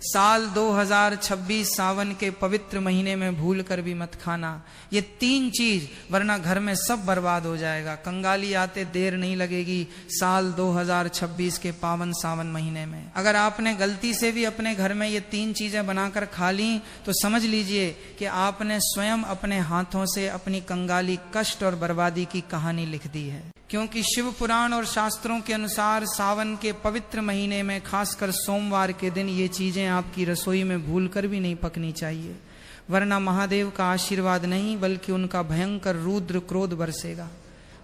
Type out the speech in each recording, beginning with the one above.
साल 2026 सावन के पवित्र महीने में भूल कर भी मत खाना। ये 3 चीज, वरना घर में सब बर्बाद हो जाएगा। कंगाली आते देर नहीं लगेगी साल 2026 के पावन सावन महीने में। अगर आपने गलती से भी अपने घर में ये 3 चीजें बनाकर खा ली तो समझ लीजिए कि आपने स्वयं अपने हाथों से अपनी कंगाली, कष्ट और बर्बादी की कहानी लिख दी है। क्योंकि शिव पुराण और शास्त्रों के अनुसार सावन के पवित्र महीने में, खासकर सोमवार के दिन, ये चीजें आपकी रसोई में भूलकर भी नहीं पकनी चाहिए, वरना महादेव का आशीर्वाद नहीं बल्कि उनका भयंकर रुद्र क्रोध बरसेगा।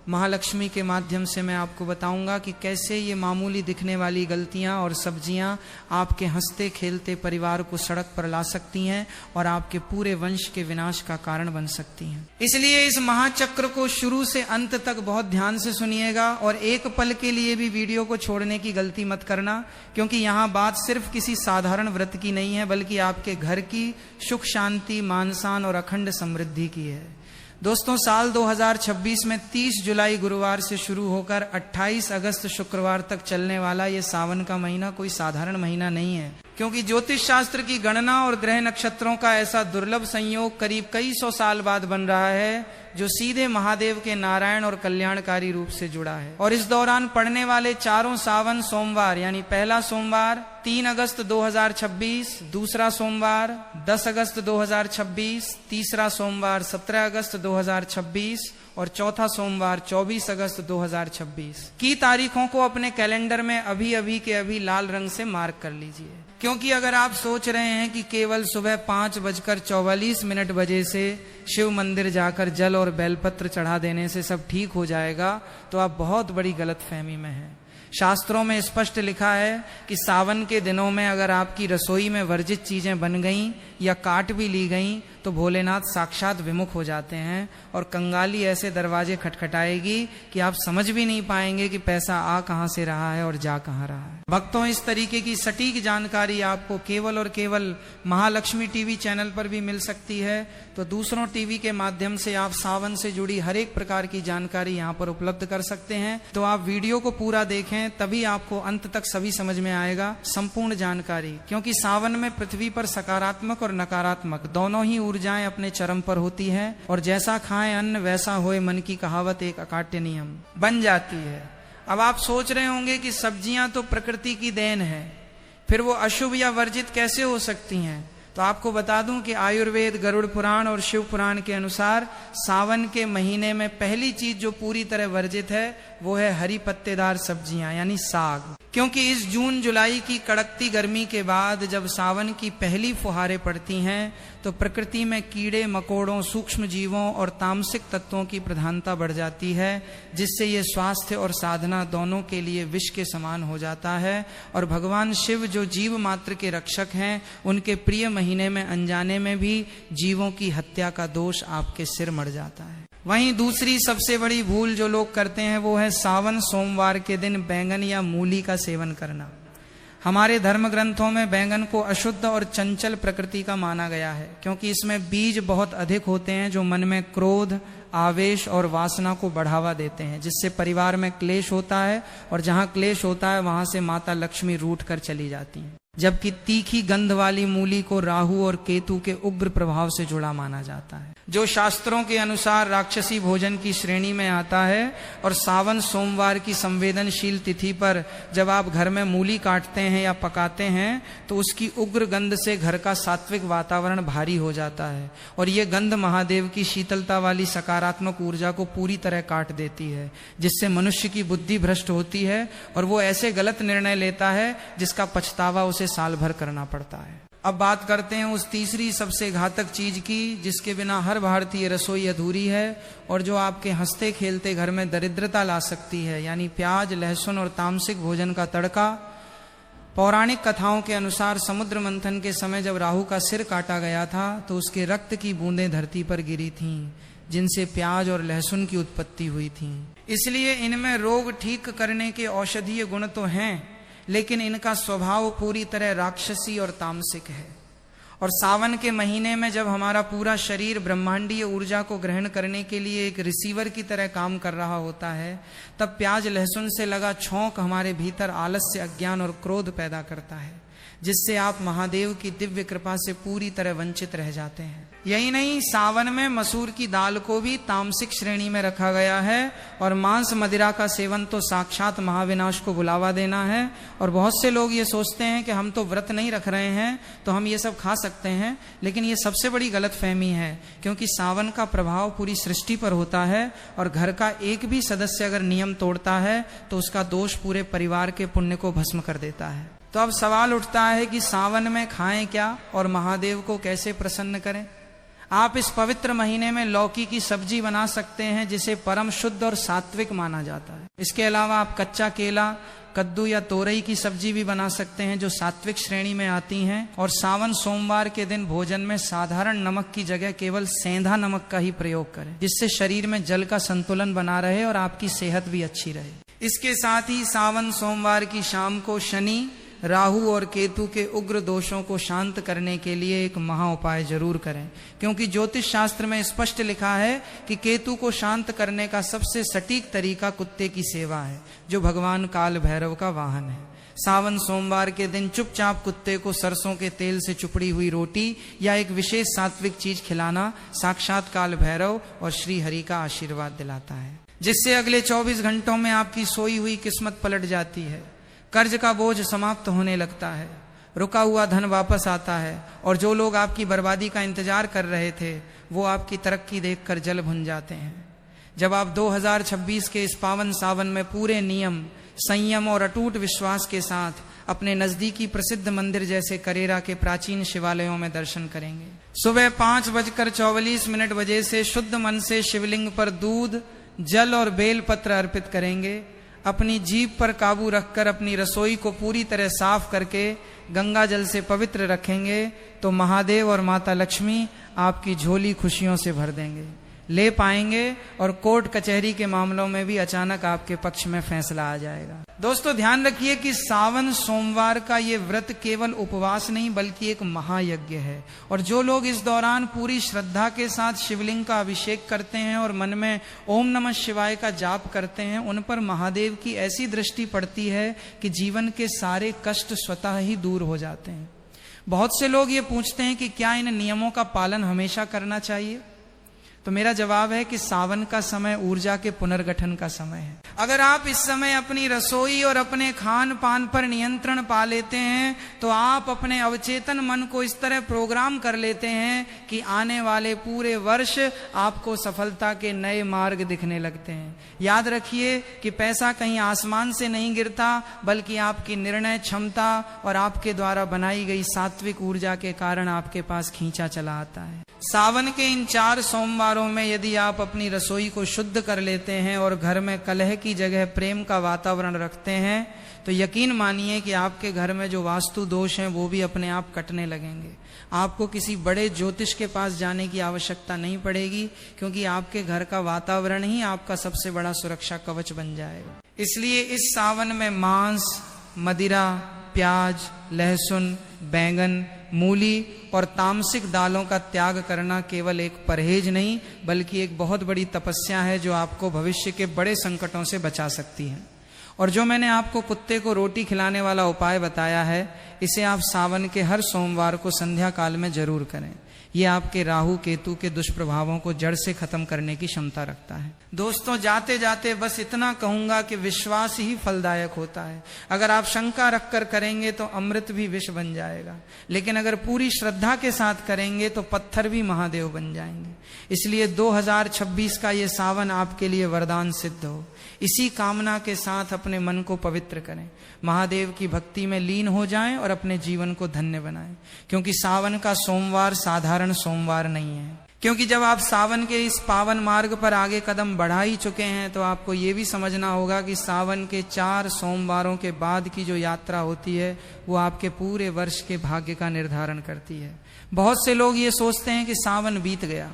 महालक्ष्मी के माध्यम से मैं आपको बताऊंगा कि कैसे ये मामूली दिखने वाली गलतियां और सब्जियां आपके हंसते खेलते परिवार को सड़क पर ला सकती हैं और आपके पूरे वंश के विनाश का कारण बन सकती हैं। इसलिए इस महाचक्र को शुरू से अंत तक बहुत ध्यान से सुनिएगा और एक पल के लिए भी वीडियो को छोड़ने की गलती मत करना, क्योंकि यहाँ बात सिर्फ किसी साधारण व्रत की नहीं है बल्कि आपके घर की सुख शांति, मान शान और अखंड समृद्धि की है। दोस्तों, साल 2026 में 30 जुलाई गुरुवार से शुरू होकर 28 अगस्त शुक्रवार तक चलने वाला ये सावन का महीना कोई साधारण महीना नहीं है, क्योंकि ज्योतिष शास्त्र की गणना और ग्रह नक्षत्रों का ऐसा दुर्लभ संयोग करीब कई 100 साल बाद बन रहा है जो सीधे महादेव के नारायण और कल्याणकारी रूप से जुड़ा है। और इस दौरान पड़ने वाले चारों सावन सोमवार, यानी पहला सोमवार 3 अगस्त 2026, दूसरा सोमवार 10 अगस्त 2026, तीसरा सोमवार 17 अगस्त 2026 और चौथा सोमवार 24 अगस्त 2026 की तारीखों को अपने कैलेंडर में अभी के अभी लाल रंग से मार्क कर लीजिए। क्योंकि अगर आप सोच रहे हैं कि केवल सुबह 5:44 बजे से शिव मंदिर जाकर जल और बेलपत्र चढ़ा देने से सब ठीक हो जाएगा, तो आप बहुत बड़ी गलतफहमी में हैं। शास्त्रों में स्पष्ट लिखा है कि सावन के दिनों में अगर आपकी रसोई में वर्जित चीजें बन गईं या काट भी ली गईं तो भोलेनाथ साक्षात विमुख हो जाते हैं और कंगाली ऐसे दरवाजे खटखटाएगी कि आप समझ भी नहीं पाएंगे कि पैसा आ कहां से रहा है और जा कहां रहा है। भक्तों, इस तरीके की सटीक जानकारी आपको केवल और केवल महालक्ष्मी टीवी चैनल पर भी मिल सकती है, तो दूसरों टीवी के माध्यम से आप सावन से जुड़ी हर एक प्रकार की जानकारी यहाँ पर उपलब्ध कर सकते हैं। तो आप वीडियो को पूरा देखें, तभी आपको अंत तक सभी समझ में आएगा संपूर्ण जानकारी। क्योंकि सावन में पृथ्वी पर सकारात्मक और नकारात्मक दोनों ही ऊर्जाएं अपने चरम पर होती हैं और जैसा खाएं अन्न वैसा होए मन की कहावत एक अकाट्य नियम बन जाती है। अब आप सोच रहे होंगे कि सब्जियां तो प्रकृति की देन है, फिर वो अशुभ या वर्जित कैसे हो सकती हैं? तो आपको बता दूं कि आयुर्वेद, गरुड़ पुराण और शिव पुराण के अनुसार सावन के महीने में पहली चीज जो पूरी तरह वर्जित है वो है हरी पत्तेदार सब्जियां, यानी साग। क्योंकि इस जून जुलाई की कड़कती गर्मी के बाद जब सावन की पहली फुहारें पड़ती हैं तो प्रकृति में कीड़े मकोड़ों, सूक्ष्म जीवों और तामसिक तत्वों की प्रधानता बढ़ जाती है, जिससे ये स्वास्थ्य और साधना दोनों के लिए विष के समान हो जाता है। और भगवान शिव जो जीव मात्र के रक्षक हैं, उनके प्रिय महीने में अनजाने में भी जीवों की हत्या का दोष आपके सिर मढ़ जाता है। वहीं दूसरी सबसे बड़ी भूल जो लोग करते हैं वो है सावन सोमवार के दिन बैंगन या मूली का सेवन करना। हमारे धर्म ग्रंथों में बैंगन को अशुद्ध और चंचल प्रकृति का माना गया है, क्योंकि इसमें बीज बहुत अधिक होते हैं जो मन में क्रोध, आवेश और वासना को बढ़ावा देते हैं, जिससे परिवार में क्लेश होता है और जहां क्लेश होता है वहां से माता लक्ष्मी रूठ कर चली जाती हैं। जबकि तीखी गंध वाली मूली को राहु और केतु के उग्र प्रभाव से जुड़ा माना जाता है, जो शास्त्रों के अनुसार राक्षसी भोजन की श्रेणी में आता है। और सावन सोमवार की संवेदनशील तिथि पर जब आप घर में मूली काटते हैं या पकाते हैं तो उसकी उग्र गंध से घर का सात्विक वातावरण भारी हो जाता है और ये गंध महादेव की शीतलता वाली सकारात्मक ऊर्जा को पूरी तरह काट देती है, जिससे मनुष्य की बुद्धि भ्रष्ट होती है और वो ऐसे गलत निर्णय लेता है जिसका पछतावा उसे साल भर करना पड़ता है। अब बात करते हैं उस तीसरी सबसे घातक चीज की जिसके बिना हर भारतीय रसोई अधूरी है और जो आपके हंसते खेलते घर में दरिद्रता ला सकती है, यानी प्याज, लहसुन और तामसिक भोजन का तड़का। पौराणिक कथाओं के अनुसार समुद्र मंथन के समय जब राहु का सिर काटा गया था तो उसके रक्त की बूंदें धरती पर गिरी थीं, जिनसे प्याज और लहसुन की उत्पत्ति हुई थी। इसलिए इनमें रोग ठीक करने के औषधीय गुण तो हैं, लेकिन इनका स्वभाव पूरी तरह राक्षसी और तामसिक है। और सावन के महीने में जब हमारा पूरा शरीर ब्रह्मांडीय ऊर्जा को ग्रहण करने के लिए एक रिसीवर की तरह काम कर रहा होता है, तब प्याज लहसुन से लगा छौंक हमारे भीतर आलस्य, अज्ञान और क्रोध पैदा करता है, जिससे आप महादेव की दिव्य कृपा से पूरी तरह वंचित रह जाते हैं। यही नहीं, सावन में मसूर की दाल को भी तामसिक श्रेणी में रखा गया है और मांस मदिरा का सेवन तो साक्षात महाविनाश को बुलावा देना है। और बहुत से लोग ये सोचते हैं कि हम तो व्रत नहीं रख रहे हैं तो हम ये सब खा सकते हैं, लेकिन ये सबसे बड़ी गलतफहमी है, क्योंकि सावन का प्रभाव पूरी सृष्टि पर होता है और घर का एक भी सदस्य अगर नियम तोड़ता है तो उसका दोष पूरे परिवार के पुण्य को भस्म कर देता है। तो अब सवाल उठता है कि सावन में खाएं क्या और महादेव को कैसे प्रसन्न करें। आप इस पवित्र महीने में लौकी की सब्जी बना सकते हैं, जिसे परम शुद्ध और सात्विक माना जाता है। इसके अलावा आप कच्चा केला, कद्दू या तोरई की सब्जी भी बना सकते हैं, जो सात्विक श्रेणी में आती हैं। और सावन सोमवार के दिन भोजन में साधारण नमक की जगह केवल सेंधा नमक का ही प्रयोग करें, जिससे शरीर में जल का संतुलन बना रहे और आपकी सेहत भी अच्छी रहे। इसके साथ ही सावन सोमवार की शाम को शनि, राहु और केतु के उग्र दोषों को शांत करने के लिए एक महा उपाय जरूर करें, क्योंकि ज्योतिष शास्त्र में स्पष्ट लिखा है कि केतु को शांत करने का सबसे सटीक तरीका कुत्ते की सेवा है, जो भगवान काल भैरव का वाहन है। सावन सोमवार के दिन चुपचाप कुत्ते को सरसों के तेल से चुपड़ी हुई रोटी या एक विशेष सात्विक चीज खिलाना साक्षात काल भैरव और श्री हरि का आशीर्वाद दिलाता है, जिससे अगले 24 घंटों में आपकी सोई हुई किस्मत पलट जाती है, कर्ज का बोझ समाप्त होने लगता है, रुका हुआ धन वापस आता है और जो लोग आपकी बर्बादी का इंतजार कर रहे थे वो आपकी तरक्की देखकर जल भुन जाते हैं। जब आप 2026 के इस पावन सावन में पूरे नियम, संयम और अटूट विश्वास के साथ अपने नजदीकी प्रसिद्ध मंदिर जैसे करेरा के प्राचीन शिवालयों में दर्शन करेंगे, सुबह 5:44 बजे से शुद्ध मन से शिवलिंग पर दूध, जल और बेल पत्र अर्पित करेंगे, अपनी जीभ पर काबू रखकर अपनी रसोई को पूरी तरह साफ करके गंगा जल से पवित्र रखेंगे, तो महादेव और माता लक्ष्मी आपकी झोली खुशियों से भर देंगे, ले पाएंगे और कोर्ट कचहरी के मामलों में भी अचानक आपके पक्ष में फैसला आ जाएगा। दोस्तों ध्यान रखिए कि सावन सोमवार का ये व्रत केवल उपवास नहीं बल्कि एक महायज्ञ है, और जो लोग इस दौरान पूरी श्रद्धा के साथ शिवलिंग का अभिषेक करते हैं और मन में ओम नमः शिवाय का जाप करते हैं, उन पर महादेव की ऐसी दृष्टि पड़ती है कि जीवन के सारे कष्ट स्वतः ही दूर हो जाते हैं। बहुत से लोग ये पूछते हैं कि क्या इन नियमों का पालन हमेशा करना चाहिए, तो मेरा जवाब है कि सावन का समय ऊर्जा के पुनर्गठन का समय है। अगर आप इस समय अपनी रसोई और अपने खान पान पर नियंत्रण पा लेते हैं तो आप अपने अवचेतन मन को इस तरह प्रोग्राम कर लेते हैं कि आने वाले पूरे वर्ष आपको सफलता के नए मार्ग दिखने लगते हैं। याद रखिए कि पैसा कहीं आसमान से नहीं गिरता, बल्कि आपकी निर्णय क्षमता और आपके द्वारा बनाई गई सात्विक ऊर्जा के कारण आपके पास खींचा चला आता है। सावन के इन 4 सोमवारों में यदि आप अपनी रसोई को शुद्ध कर लेते हैं और घर में कलह की जगह प्रेम का वातावरण रखते हैं, तो यकीन मानिए कि आपके घर में जो वास्तु दोष हैं वो भी अपने आप कटने लगेंगे। आपको किसी बड़े ज्योतिष के पास जाने की आवश्यकता नहीं पड़ेगी, क्योंकि आपके घर का वातावरण ही आपका सबसे बड़ा सुरक्षा कवच बन जाएगा। इसलिए इस सावन में मांस, मदिरा, प्याज, लहसुन, बैंगन, मूली और तामसिक दालों का त्याग करना केवल एक परहेज नहीं बल्कि एक बहुत बड़ी तपस्या है, जो आपको भविष्य के बड़े संकटों से बचा सकती है। और जो मैंने आपको कुत्ते को रोटी खिलाने वाला उपाय बताया है, इसे आप सावन के हर सोमवार को संध्या काल में जरूर करें। ये आपके राहु केतु के दुष्प्रभावों को जड़ से खत्म करने की क्षमता रखता है। दोस्तों जाते जाते बस इतना कहूंगा कि विश्वास ही फलदायक होता है। अगर आप शंका रखकर करेंगे तो अमृत भी विष बन जाएगा, लेकिन अगर पूरी श्रद्धा के साथ करेंगे तो पत्थर भी महादेव बन जाएंगे। इसलिए 2026 का ये सावन आपके लिए वरदान सिद्ध हो। इसी कामना के साथ अपने मन को पवित्र करें, महादेव की भक्ति में लीन हो जाएं और अपने जीवन को धन्य बनाएं, क्योंकि सावन का सोमवार साधारण सोमवार नहीं है। क्योंकि जब आप सावन के इस पावन मार्ग पर आगे कदम बढ़ा ही चुके हैं तो आपको ये भी समझना होगा कि सावन के 4 सोमवारों के बाद की जो यात्रा होती है वो आपके पूरे वर्ष के भाग्य का निर्धारण करती है। बहुत से लोग ये सोचते हैं कि सावन बीत गया,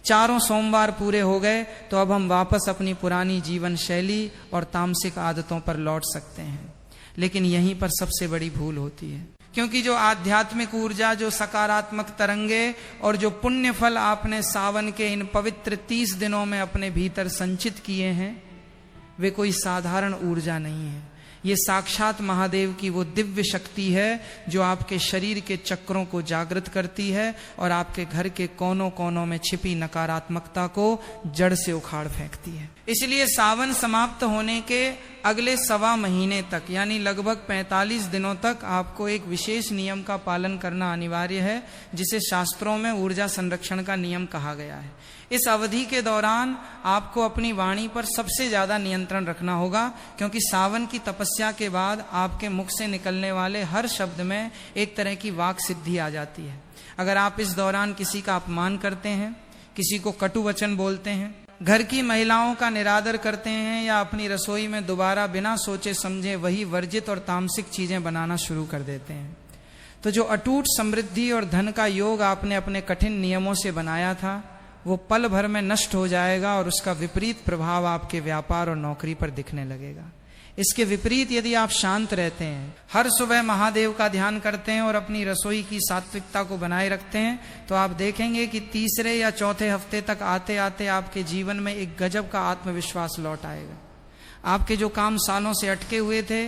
4 सोमवार पूरे हो गए तो अब हम वापस अपनी पुरानी जीवन शैली और तामसिक आदतों पर लौट सकते हैं, लेकिन यहीं पर सबसे बड़ी भूल होती है। क्योंकि जो आध्यात्मिक ऊर्जा, जो सकारात्मक तरंगे और जो पुण्य फल आपने सावन के इन पवित्र 30 दिनों में अपने भीतर संचित किए हैं, वे कोई साधारण ऊर्जा नहीं है। ये साक्षात महादेव की वो दिव्य शक्ति है जो आपके शरीर के चक्रों को जागृत करती है और आपके घर के कोनों कोनों में छिपी नकारात्मकता को जड़ से उखाड़ फेंकती है। इसलिए सावन समाप्त होने के अगले 1.25 महीने तक यानी लगभग 45 दिनों तक आपको एक विशेष नियम का पालन करना अनिवार्य है, जिसे शास्त्रों में ऊर्जा संरक्षण का नियम कहा गया है। इस अवधि के दौरान आपको अपनी वाणी पर सबसे ज्यादा नियंत्रण रखना होगा, क्योंकि सावन की तपस्या के बाद आपके मुख से निकलने वाले हर शब्द में एक तरह की वाक सिद्धि आ जाती है। अगर आप इस दौरान किसी का अपमान करते हैं, किसी को कटु वचन बोलते हैं, घर की महिलाओं का निरादर करते हैं या अपनी रसोई में दोबारा बिना सोचे समझे वही वर्जित और तामसिक चीजें बनाना शुरू कर देते हैं, तो जो अटूट समृद्धि और धन का योग आपने अपने कठिन नियमों से बनाया था वो पल भर में नष्ट हो जाएगा और उसका विपरीत प्रभाव आपके व्यापार और नौकरी पर दिखने लगेगा। इसके विपरीत यदि आप शांत रहते हैं, हर सुबह महादेव का ध्यान करते हैं और अपनी रसोई की सात्विकता को बनाए रखते हैं, तो आप देखेंगे कि तीसरे या चौथे हफ्ते तक आते आते आपके जीवन में एक गजब का आत्मविश्वास लौट आएगा। आपके जो काम सालों से अटके हुए थे,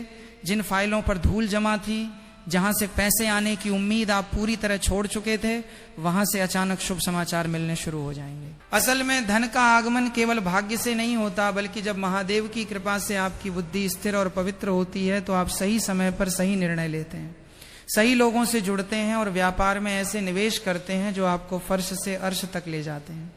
जिन फाइलों पर धूल जमा थी, जहां से पैसे आने की उम्मीद आप पूरी तरह छोड़ चुके थे, वहां से अचानक शुभ समाचार मिलने शुरू हो जाएंगे। असल में धन का आगमन केवल भाग्य से नहीं होता, बल्कि जब महादेव की कृपा से आपकी बुद्धि स्थिर और पवित्र होती है तो आप सही समय पर सही निर्णय लेते हैं, सही लोगों से जुड़ते हैं और व्यापार में ऐसे निवेश करते हैं जो आपको फर्श से अर्श तक ले जाते हैं।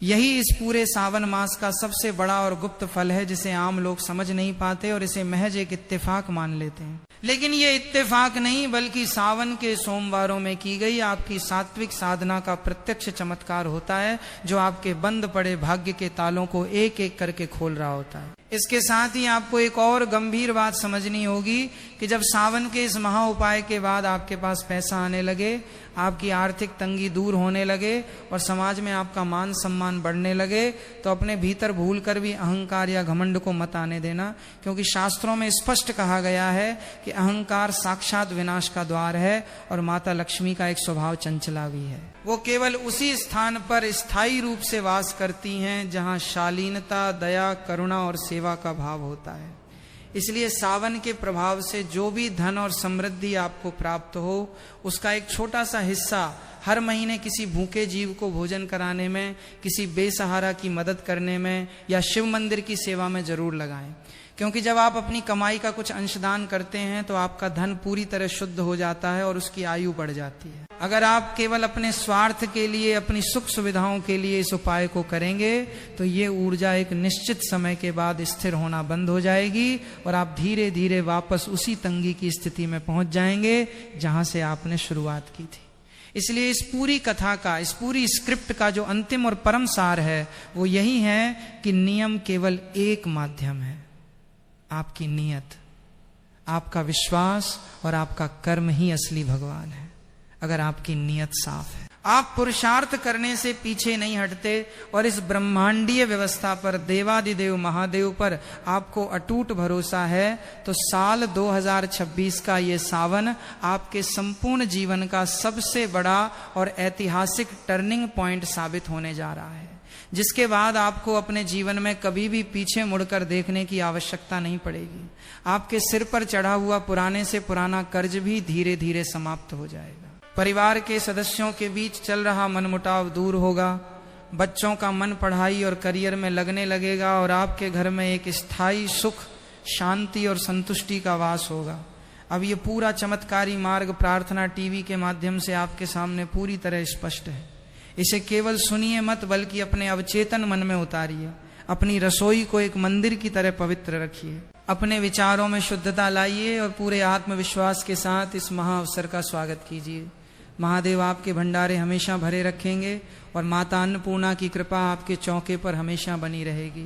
यही इस पूरे सावन मास का सबसे बड़ा और गुप्त फल है, जिसे आम लोग समझ नहीं पाते और इसे महज एक इत्तेफाक मान लेते हैं। लेकिन ये इत्तेफाक नहीं, बल्कि सावन के सोमवारों में की गई आपकी सात्विक साधना का प्रत्यक्ष चमत्कार होता है, जो आपके बंद पड़े भाग्य के तालों को एक एक करके खोल रहा होता है। इसके साथ ही आपको एक और गंभीर बात समझनी होगी कि जब सावन के इस महा उपाय के बाद आपके पास पैसा आने लगे, आपकी आर्थिक तंगी दूर होने लगे और समाज में आपका मान सम्मान बढ़ने लगे, तो अपने भीतर भूलकर भी अहंकार या घमंड को मत आने देना, क्योंकि शास्त्रों में स्पष्ट कहा गया है कि अहंकार साक्षात विनाश का द्वार है और माता लक्ष्मी का एक स्वभाव चंचला भी है। वो केवल उसी स्थान पर स्थायी रूप से वास करती हैं जहां शालीनता, दया, करुणा और सेवा का भाव होता है। इसलिए सावन के प्रभाव से जो भी धन और समृद्धि आपको प्राप्त हो, उसका एक छोटा सा हिस्सा हर महीने किसी भूखे जीव को भोजन कराने में, किसी बेसहारा की मदद करने में या शिव मंदिर की सेवा में जरूर लगाएं। क्योंकि जब आप अपनी कमाई का कुछ अंशदान करते हैं तो आपका धन पूरी तरह शुद्ध हो जाता है और उसकी आयु बढ़ जाती है। अगर आप केवल अपने स्वार्थ के लिए, अपनी सुख सुविधाओं के लिए इस उपाय को करेंगे तो ये ऊर्जा एक निश्चित समय के बाद स्थिर होना बंद हो जाएगी और आप धीरे धीरे वापस उसी तंगी की स्थिति में पहुंच जाएंगे जहां से आपने शुरुआत की थी। इसलिए इस पूरी कथा का, इस पूरी स्क्रिप्ट का जो अंतिम और परम सार है वो यही है कि नियम केवल एक माध्यम है, आपकी नीयत, आपका विश्वास और आपका कर्म ही असली भगवान है। अगर आपकी नीयत साफ है, आप पुरुषार्थ करने से पीछे नहीं हटते और इस ब्रह्मांडीय व्यवस्था पर, देवादिदेव महादेव पर आपको अटूट भरोसा है, तो साल 2026 का ये सावन आपके संपूर्ण जीवन का सबसे बड़ा और ऐतिहासिक टर्निंग पॉइंट साबित होने जा रहा है, जिसके बाद आपको अपने जीवन में कभी भी पीछे मुड़कर देखने की आवश्यकता नहीं पड़ेगी। आपके सिर पर चढ़ा हुआ पुराने से पुराना कर्ज भी धीरे धीरे समाप्त हो जाएगा। परिवार के सदस्यों के बीच चल रहा मनमुटाव दूर होगा, बच्चों का मन पढ़ाई और करियर में लगने लगेगा और आपके घर में एक स्थायी सुख, शांति और संतुष्टि का वास होगा। अब ये पूरा चमत्कारी मार्ग प्रार्थना टीवी के माध्यम से आपके सामने पूरी तरह स्पष्ट है। इसे केवल सुनिए मत, बल्कि अपने अवचेतन मन में उतारिए। अपनी रसोई को एक मंदिर की तरह पवित्र रखिए, अपने विचारों में शुद्धता लाइए और पूरे आत्मविश्वास के साथ इस महा अवसर का स्वागत कीजिए। महादेव आपके भंडारे हमेशा भरे रखेंगे और माता अन्नपूर्णा की कृपा आपके चौके पर हमेशा बनी रहेगी।